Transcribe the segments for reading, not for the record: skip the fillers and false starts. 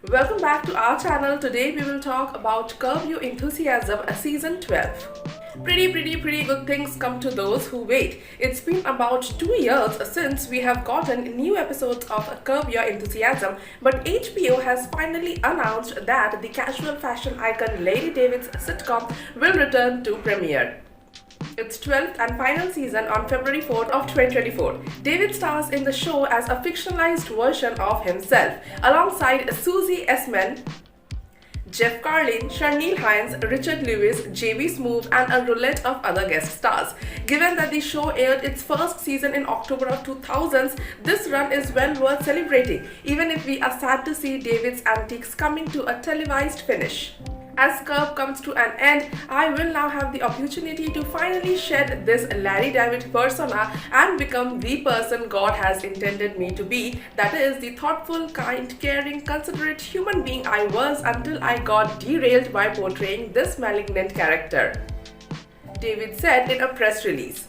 Welcome back to our channel. Today we will talk about Curb Your Enthusiasm Season 12. Pretty good things come to those who wait. It's been about 2 years since we have gotten new episodes of Curb Your Enthusiasm, but HBO has finally announced that the casual fashion icon Lady David's sitcom will return to premiere its 12th and final season on February 4th of 2024. David stars in the show as a fictionalized version of himself, alongside Susie Essman, Jeff Carlin, Sharneel Hines, Richard Lewis, J.B. Smoove, and a roulette of other guest stars. Given that the show aired its first season in October of 2000s, this run is well worth celebrating, even if we are sad to see David's antics coming to a televised finish. As Curb comes to an end, I will now have the opportunity to finally shed this Larry David persona and become the person God has intended me to be. That is, the thoughtful, kind, caring, considerate human being I was until I got derailed by portraying this malignant character, David said in a press release.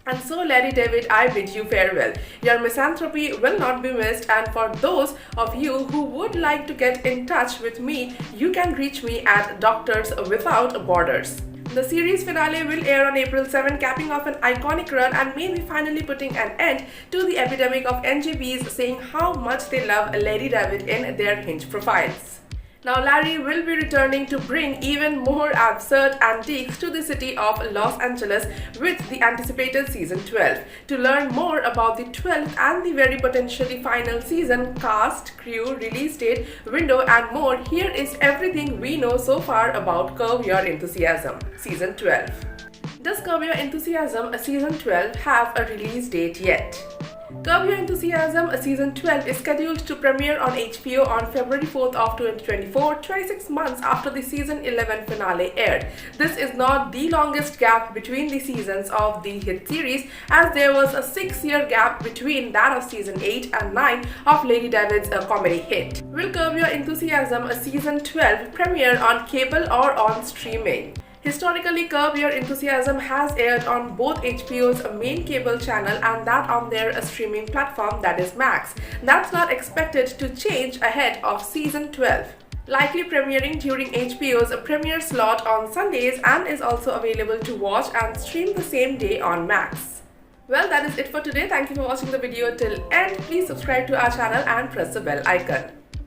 And so, Larry David, I bid you farewell. Your misanthropy will not be missed, and for those of you who would like to get in touch with me, you can reach me at Doctors Without Borders. The series finale will air on April 7, capping off an iconic run and maybe finally putting an end to the epidemic of NGBs saying how much they love Larry David in their Hinge profiles. Now, Larry will be returning to bring even more absurd antiques to the city of Los Angeles with the anticipated Season 12. To learn more about the 12th and the very potentially final season, cast, crew, release date, window, and more, here is everything we know so far about Curb Your Enthusiasm Season 12. Does Curb Your Enthusiasm Season 12 have a release date yet? Curb Your Enthusiasm Season 12 is scheduled to premiere on HBO on February 4th of 2024, 26 months after the Season 11 finale aired. This is not the longest gap between the seasons of the hit series, as there was a 6-year gap between that of Season 8 and 9 of Lady David's comedy hit. Will Curb Your Enthusiasm Season 12 premiere on cable or on streaming? Historically, Curb Your Enthusiasm has aired on both HBO's main cable channel and that on their streaming platform, that is Max. That's not expected to change ahead of Season 12, likely premiering during HBO's premiere slot on Sundays, and is also available to watch and stream the same day on Max. Well, that is it for today. Thank you for watching the video till end. Please subscribe to our channel and press the bell icon.